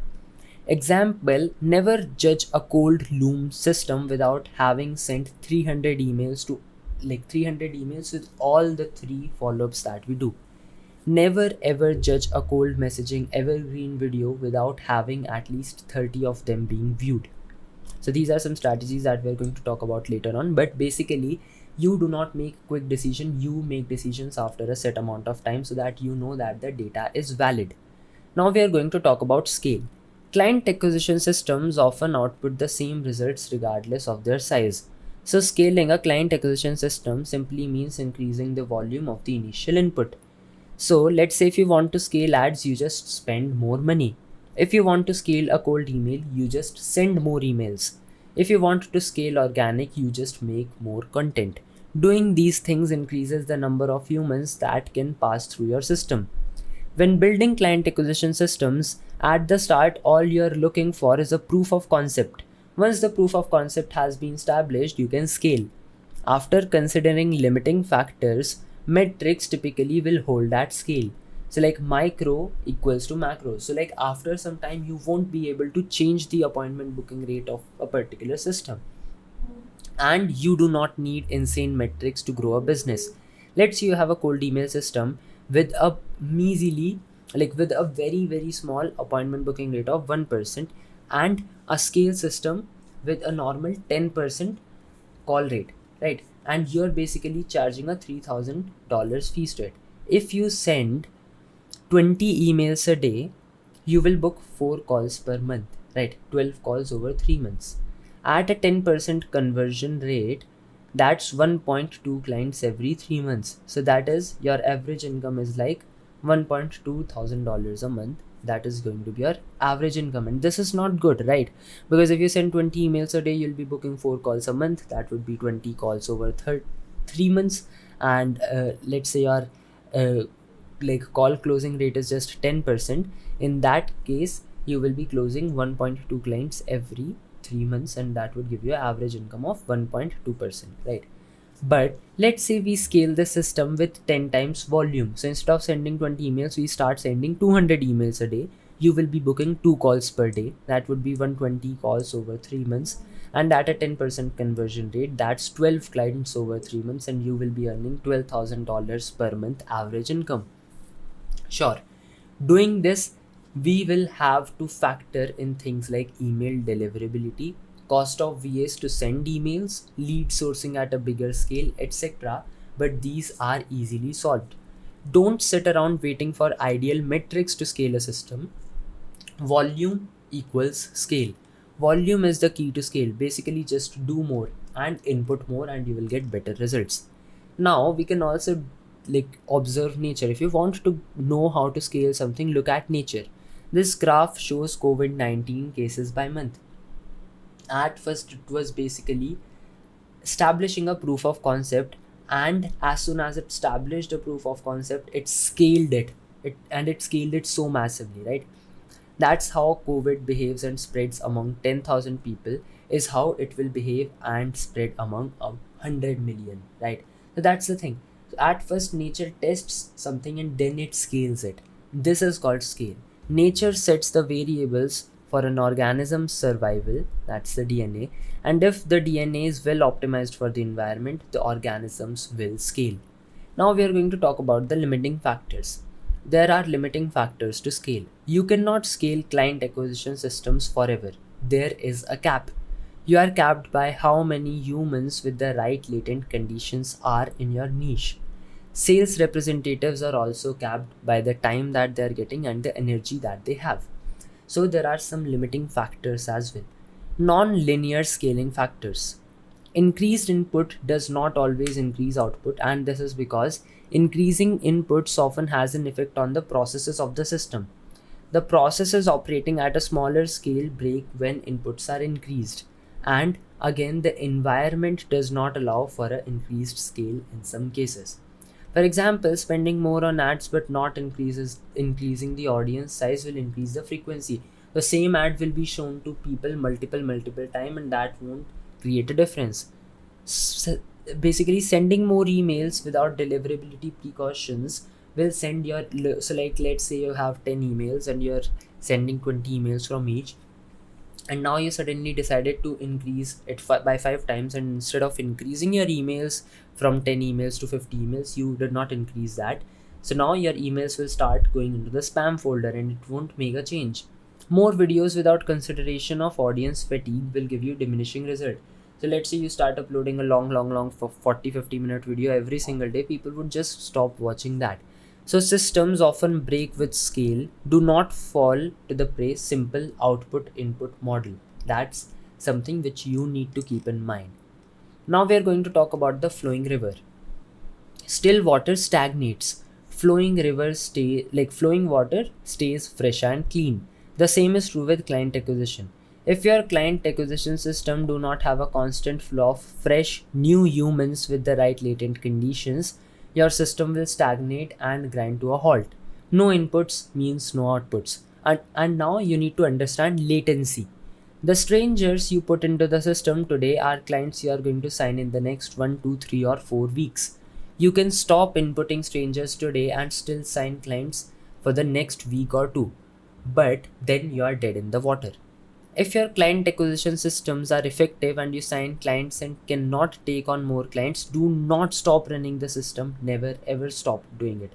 Example: never judge a cold loom system without having sent 300 emails to 300 emails with all the 3 follow-ups that we do. Never ever judge a cold messaging evergreen video without having at least 30 of them being viewed. So these are some strategies that we're going to talk about later on, but basically you do not make quick decision, you make decisions after a set amount of time, so that you know that the data is valid. Now we are going to talk about scale. Client acquisition systems often output the same results regardless of their size. So scaling a client acquisition system simply means increasing the volume of the initial input. So let's say if you want to scale ads, you just spend more money. If you want to scale a cold email, you just send more emails. If you want to scale organic, you just make more content. Doing these things increases the number of humans that can pass through your system. When building client acquisition systems, at the start, all you're looking for is a proof of concept. Once the proof of concept has been established, you can scale. After considering limiting factors, metrics typically will hold at scale. So micro equals to macro. So after some time, you won't be able to change the appointment booking rate of a particular system. And you do not need insane metrics to grow a business. Let's say you have a cold email system with a with a very very small appointment booking rate of 1%, and a scale system with a normal 10% call rate, right? And you're basically charging a $3,000 fee rate. If you send 20 emails a day, you will book 4 calls per month, right? 12 calls over 3 months. At a 10% conversion rate, that's 1.2 clients every 3 months. So that is, your average income is $1,200 a month. That is going to be your average income, and this is not good, right? Because if you send 20 emails a day, you'll be booking 4 calls a month. That would be 20 calls over 3 months, and let's say your call closing rate is just 10%. In that case, you will be closing 1.2 clients every 3 months, and that would give you an average income of 1.2%, right? But let's say we scale the system with 10 times volume. So instead of sending 20 emails, we start sending 200 emails a day. You will be booking 2 calls per day. That would be 120 calls over 3 months. And at a 10% conversion rate, that's 12 clients over 3 months, and you will be earning $12,000 per month average income. Sure, doing this, we will have to factor in things like email deliverability, cost of VAs to send emails, lead sourcing at a bigger scale, etc. But these are easily solved. Don't sit around waiting for ideal metrics to scale a system. Volume equals scale. Volume is the key to scale. Basically, just do more and input more, and you will get better results. Now, we can also observe nature. If you want to know how to scale something, look at nature. This graph shows COVID-19 cases by month. At first, it was basically establishing a proof of concept, and as soon as it established a proof of concept, it scaled it scaled it so massively, right? That's how COVID behaves and spreads among 10,000 people, is how it will behave and spread among 100 million, right? So that's the thing. So at first, nature tests something and then it scales it. This is called scale. Nature sets the variables for an organism's survival, that's the DNA, and if the DNA is well optimized for the environment, the organisms will scale. Now we are going to talk about the limiting factors. There are limiting factors to scale. You cannot scale client acquisition systems forever. There is a cap. You are capped by how many humans with the right latent conditions are in your niche. Sales representatives are also capped by the time that they are getting and the energy that they have. So there are some limiting factors as well. Non-linear scaling factors. Increased input does not always increase output, and this is because increasing inputs often has an effect on the processes of the system. The processes operating at a smaller scale break when inputs are increased, and again, the environment does not allow for an increased scale in some cases. For example, spending more on ads but not increasing the audience size will increase the frequency. The same ad will be shown to people multiple time, and that won't create a difference. S- Basically, sending more emails without deliverability precautions will send your, so like let's say you have 10 emails and you're sending 20 emails from each, and now you suddenly decided to increase it by 5 times, and instead of increasing your emails from 10 emails to 50 emails, you did not increase that. So now your emails will start going into the spam folder and it won't make a change. More videos without consideration of audience fatigue will give you diminishing result. So let's say you start uploading a long for 40-50 minute video every single day, people would just stop watching that. So systems often break with scale. Do not fall to the praise simple output input model. That's something which you need to keep in mind. Now we are going to talk about the flowing river. Still water stagnates. Flowing water stays fresh and clean. The same is true with client acquisition. If your client acquisition system do not have a constant flow of fresh new humans with the right latent conditions, your system will stagnate and grind to a halt. No inputs means no outputs. And now you need to understand latency. The strangers you put into the system today are clients you are going to sign in the next 1, 2, 3, or 4 weeks. You can stop inputting strangers today and still sign clients for the next week or two, but then you are dead in the water. If your client acquisition systems are effective and you sign clients and cannot take on more clients, do not stop running the system. Never ever stop doing it.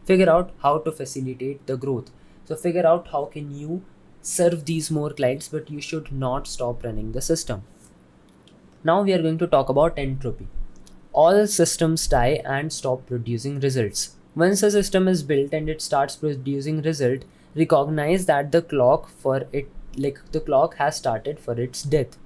Figure out how to facilitate the growth. So figure out how can you serve these more clients, but you should not stop running the system. Now we are going to talk about entropy. All systems die and stop producing results. Once a system is built and it starts producing result, recognize that the clock has started for its death.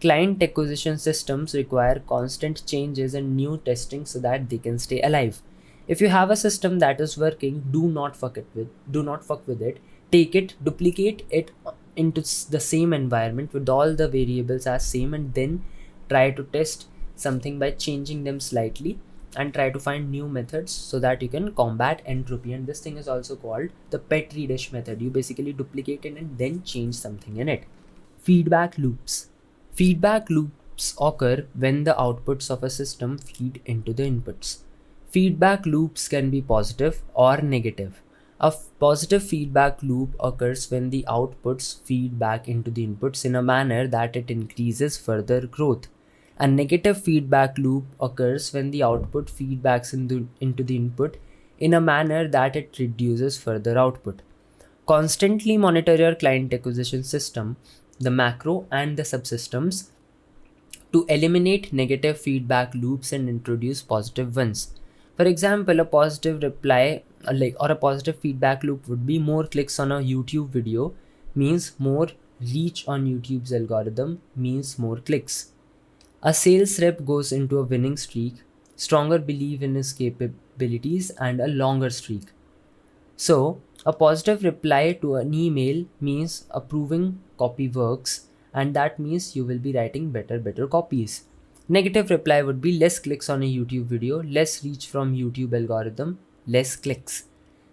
Client acquisition systems require constant changes and new testing so that they can stay alive. If you have a system that is working, do not fuck with it. Take it, duplicate it into the same environment with all the variables as same, and then try to test something by changing them slightly and try to find new methods so that you can combat entropy. And this thing is also called the petri dish method. You basically duplicate it and then change something in it. Feedback loops occur when the outputs of a system feed into the inputs. Feedback loops can be positive or negative. Positive feedback loop occurs when the outputs feed back into the inputs in a manner that it increases further growth. A negative feedback loop occurs when the output feedbacks into the input in a manner that it reduces further output. Constantly monitor your client acquisition system, the macro and the subsystems, to eliminate negative feedback loops and introduce positive ones. For example, a positive reply or a positive feedback loop would be more clicks on a YouTube video means more reach on YouTube's algorithm means more clicks. A sales rep goes into a winning streak, stronger belief in his capabilities, and a longer streak. So, a positive reply to an email means approving copy works, and that means you will be writing better copies. Negative reply would be less clicks on a YouTube video, less reach from YouTube algorithm, less clicks.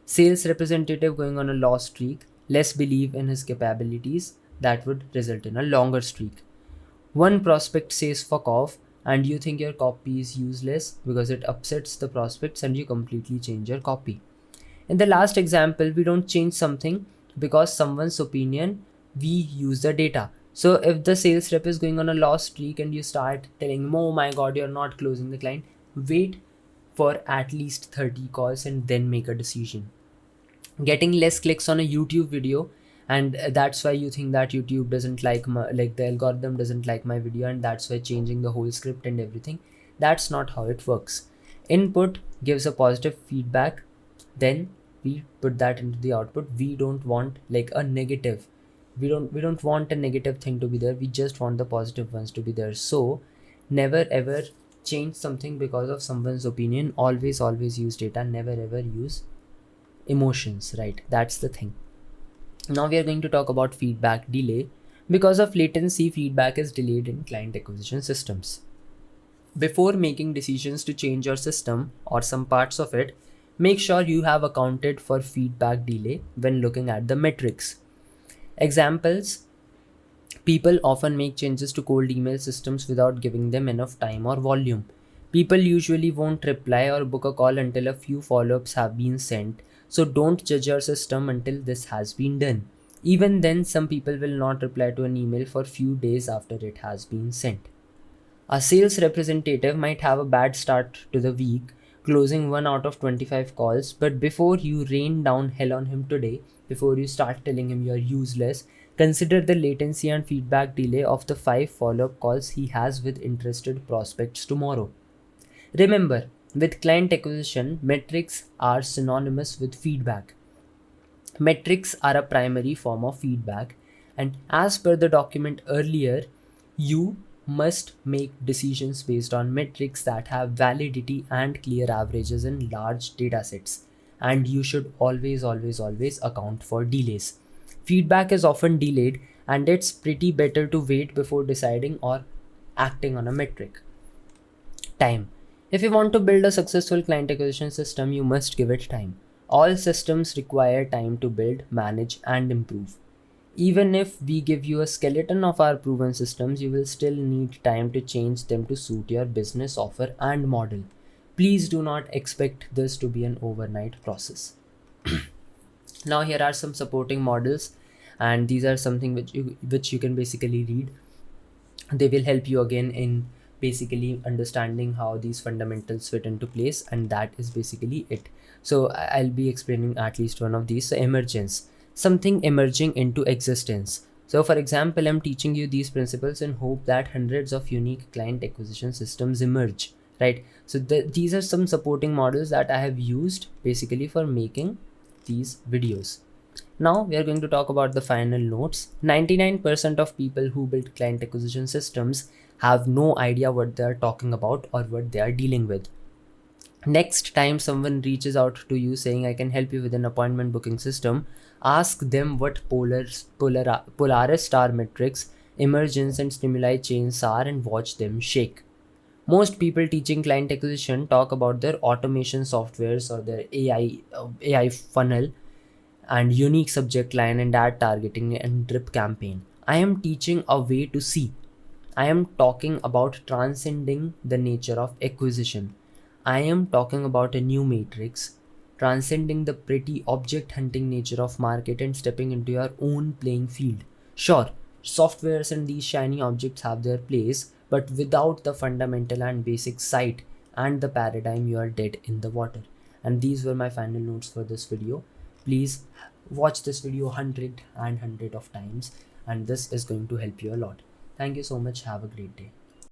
Sales representative going on a loss streak, less belief in his capabilities, that would result in a longer streak. One prospect says fuck off, and you think your copy is useless because it upsets the prospects and you completely change your copy. In the last example, we don't change something because someone's opinion, we use the data. So if the sales rep is going on a loss streak and you start telling him, oh my god, you're not closing the client, wait for at least 30 calls and then make a decision. Getting less clicks on a YouTube video, and that's why you think that YouTube doesn't like the algorithm doesn't like my video, and that's why changing the whole script and everything. That's not how it works. Input gives a positive feedback, then we put that into the output. We don't want like a negative, we don't want a negative thing to be there, we just want the positive ones to be there. So never ever change something because of someone's opinion. Always use data, never ever use emotions, right? That's the thing. Now we are going to talk about feedback delay. Because of latency, feedback is delayed in client acquisition systems. Before making decisions to change your system or some parts of it, make sure you have accounted for feedback delay when looking at the metrics. Examples: people often make changes to cold email systems without giving them enough time or volume. People usually won't reply or book a call until a few follow-ups have been sent, so don't judge your system until this has been done. Even then, some people will not reply to an email for few days after it has been sent. A sales representative might have a bad start to the week, closing 1 out of 25 calls, but before you rain down hell on him today, before you start telling him you're useless, consider the latency and feedback delay of the 5 follow-up calls he has with interested prospects tomorrow. Remember, with client acquisition, metrics are synonymous with feedback. Metrics are a primary form of feedback, and as per the document earlier, you must make decisions based on metrics that have validity and clear averages in large datasets. And you should always account for delays. Feedback is often delayed, and it's pretty better to wait before deciding or acting on a metric. Time. If you want to build a successful client acquisition system, you must give it time. All systems require time to build, manage, and improve. Even if we give you a skeleton of our proven systems, you will still need time to change them to suit your business offer and model. Please do not expect this to be an overnight process. Now here are some supporting models, and these are something which you can basically read. They will help you again in basically understanding how these fundamentals fit into place, and that is basically it. So I'll be explaining at least one of these. So emergence, something emerging into existence. So for example, I'm teaching you these principles in hope that hundreds of unique client acquisition systems emerge, right? So these are some supporting models that I have used basically for making these videos. Now we are going to talk about the final notes. 99% of people who build client acquisition systems have no idea what they are talking about or what they are dealing with. Next time someone reaches out to you saying I can help you with an appointment booking system, ask them what Polaris star metrics, emergence and stimuli chains are, and watch them shake. Most people teaching client acquisition talk about their automation softwares or their AI funnel and unique subject line and ad targeting and drip campaign. I am teaching a way to see. I am talking about transcending the nature of acquisition. I am talking about a new matrix, transcending the pretty object hunting nature of market and stepping into your own playing field. Sure, softwares and these shiny objects have their place, but without the fundamental and basic sight and the paradigm, you are dead in the water. And these were my final notes for this video. Please watch this video 100 of times, and this is going to help you a lot. Thank you so much. Have a great day.